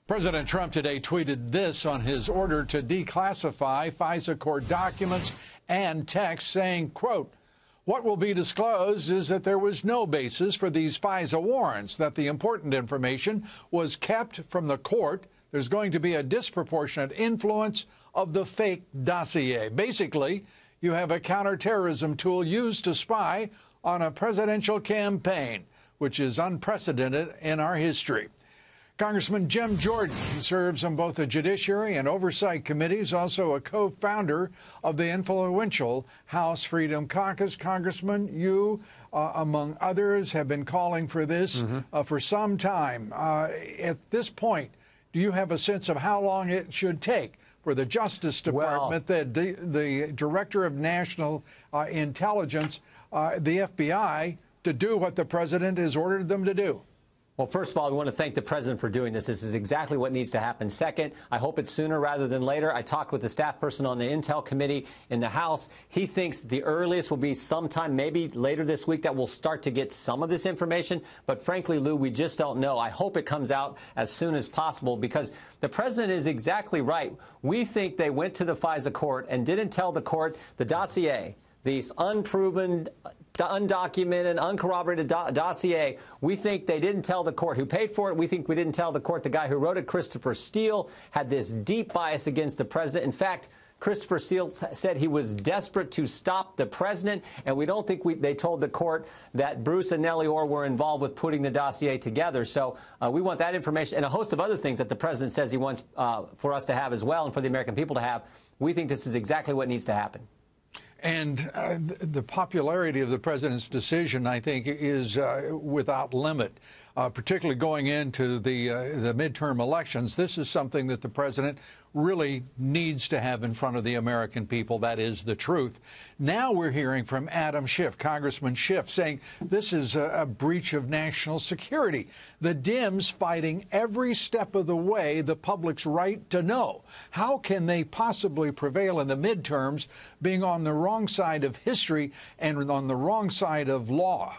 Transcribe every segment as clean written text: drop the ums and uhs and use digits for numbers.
President Trump today tweeted this on his order to declassify FISA court documents and texts, saying, quote, "What will be disclosed is that there was no basis for these FISA warrants, that the important information was kept from the court. There's going to be a disproportionate influence of the fake dossier." Basically, you have a counterterrorism tool used to spy on a presidential campaign, which is unprecedented in our history. Congressman Jim Jordan, who serves on both the Judiciary and Oversight Committees, also a co-founder of the influential House Freedom Caucus. Congressman, you, among others, have been calling for this for some time. At this point, do you have a sense of how long it should take for the Justice Department, the Director of National Intelligence, the FBI, to do what the President has ordered them to do? Well, first of all, we want to thank the President for doing this. This is exactly what needs to happen. Second, I hope it's sooner rather than later. I talked with the staff person on the Intel Committee in the House. He thinks the earliest will be sometime, maybe later this week, that we'll start to get some of this information. But frankly, Lou, we just don't know. I hope it comes out as soon as possible, because the President is exactly right. We think they went to the FISA court and didn't tell the court the dossier, these unproven, undocumented, uncorroborated dossier. We think they didn't tell the court who paid for it. We think we didn't tell the court the guy who wrote it, Christopher Steele, had this deep bias against the President. In fact, Christopher Steele said he was desperate to stop the President, and we don't think they told the court that Bruce and Nellie Orr were involved with putting the dossier together. So we want that information and a host of other things that the President says he wants for us to have as well and for the American people to have. We think this is exactly what needs to happen. And the popularity of the President's decision, I think, is without limit, particularly going into the midterm elections. This is something that the President really needs to have in front of the American people. That is the truth. Now we're hearing from Adam Schiff, Congressman Schiff, saying this is a breach of national security. The Dems fighting every step of the way the public's right to know. How can they possibly prevail in the midterms, being on the wrong side of history and on the wrong side of law?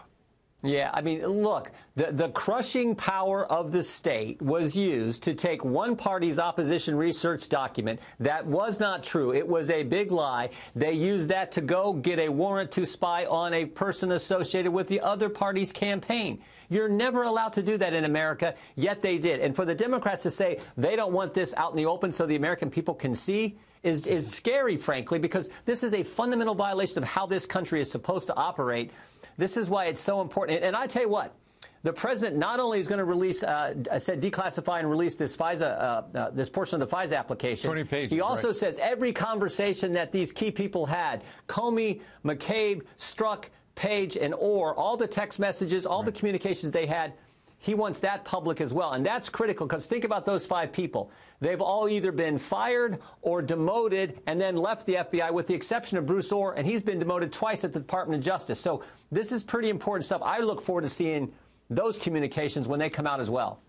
Yeah, I mean, look, the crushing power of the state was used to take one party's opposition research document that was not true. It was a big lie. They used that to go get a warrant to spy on a person associated with the other party's campaign. You're never allowed to do that in America, yet they did. And for the Democrats to say they don't want this out in the open so the American people can see is scary, frankly, because this is a fundamental violation of how this country is supposed to operate. This is why it's so important. And I tell you what, the President not only is going to release, declassify and release this FISA, this portion of the FISA application. 20 pages, he also right. says every conversation that these key people had, Comey, McCabe, Strzok, Page, and Orr, all the text messages, all the communications they had, he wants that public as well. And that's critical, because think about those 5 people. They've all either been fired or demoted and then left the FBI, with the exception of Bruce Orr, and he's been demoted twice at the Department of Justice. So this is pretty important stuff. I look forward to seeing those communications when they come out as well.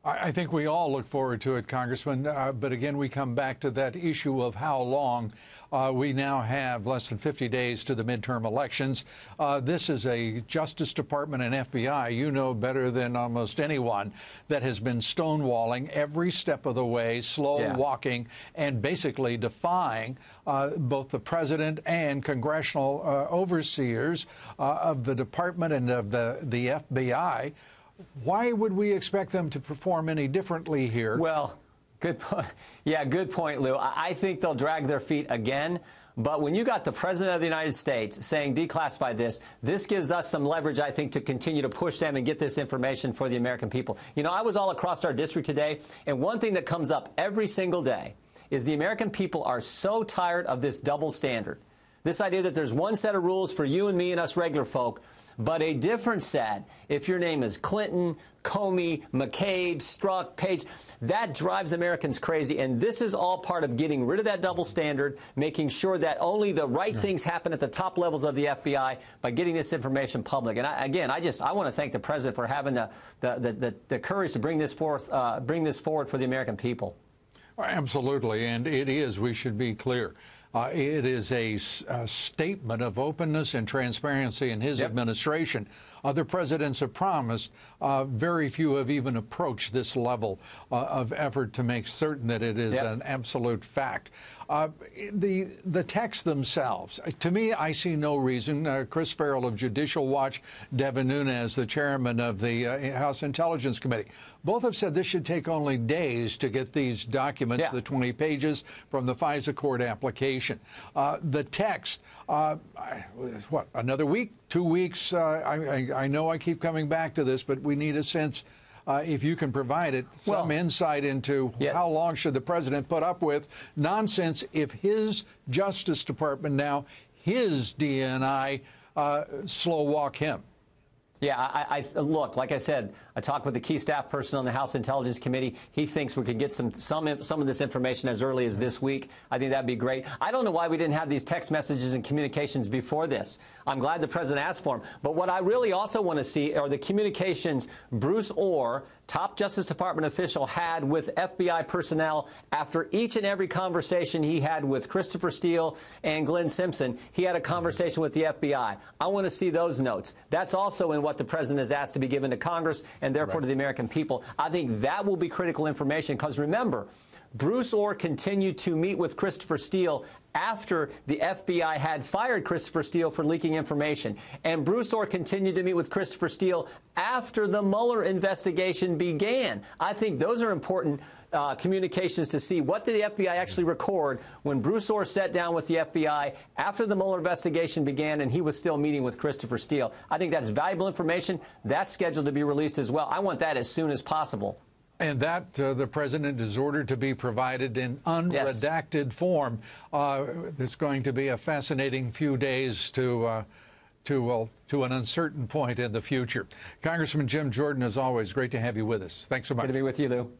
I think we all look forward to it, Congressman. But again, we come back to that issue of how long. We now have less than 50 days to the midterm elections. This is a Justice Department and FBI, you know better than almost anyone, that has been stonewalling every step of the way, slow walking, and basically defying both the President and congressional overseers of the department and of the FBI. Why would we expect them to perform any differently here? Well, good point. Yeah, good point, Lou. I think they'll drag their feet again. But when you got the President of the United States saying declassify this gives us some leverage, I think, to continue to push them and get this information for the American people. You know, I was all across our district today, and one thing that comes up every single day is the American people are so tired of this double standard. This idea that there's one set of rules for you and me and us regular folk, but a different set if your name is Clinton, Comey, McCabe, Strzok, Page. That drives Americans crazy, and this is all part of getting rid of that double standard, making sure that only the right things happen at the top levels of the FBI by getting this information public. And I want to thank the President for having the courage to bring this forward for the American people. Absolutely, and it is. We should be clear. It is a statement of openness and transparency in his administration Other presidents have promised. Very few have even approached this level of effort to make certain that it is an absolute fact. The texts themselves, to me, I see no reason. Chris Farrell of Judicial Watch, Devin Nunes, the chairman of the House Intelligence Committee, both have said this should take only days to get these documents, the 20 pages from the FISA court application. The text, what, another week, 2 weeks? I know I keep coming back to this, but we need a sense, if you can provide it, some insight into how long should the president put up with nonsense if his Justice Department now, his DNI, slow walk him. Yeah, look, like I said, I talked with a key staff person on the House Intelligence Committee. He thinks we could get some of this information as early as this week. I think that'd be great. I don't know why we didn't have these text messages and communications before this. I'm glad the president asked for them. But what I really also want to see are the communications Bruce Orr, top Justice Department official, had with FBI personnel after each and every conversation he had with Christopher Steele and Glenn Simpson. He had a conversation with the FBI. I want to see those notes. That's also in what the president has asked to be given to Congress and therefore to the American people. I think that will be critical information because, remember, Bruce Orr continued to meet with Christopher Steele after the FBI had fired Christopher Steele for leaking information. And Bruce Orr continued to meet with Christopher Steele after the Mueller investigation began. I think those are important communications to see. What did the FBI actually record when Bruce Orr sat down with the FBI after the Mueller investigation began and he was still meeting with Christopher Steele? I think that's valuable information. That's scheduled to be released as well. I want that as soon as possible. And that the president is ordered to be provided in unredacted form. It's going to be a fascinating few days to an uncertain point in the future. Congressman Jim Jordan, as always, great to have you with us. Thanks so much. Good to be with you, Lou.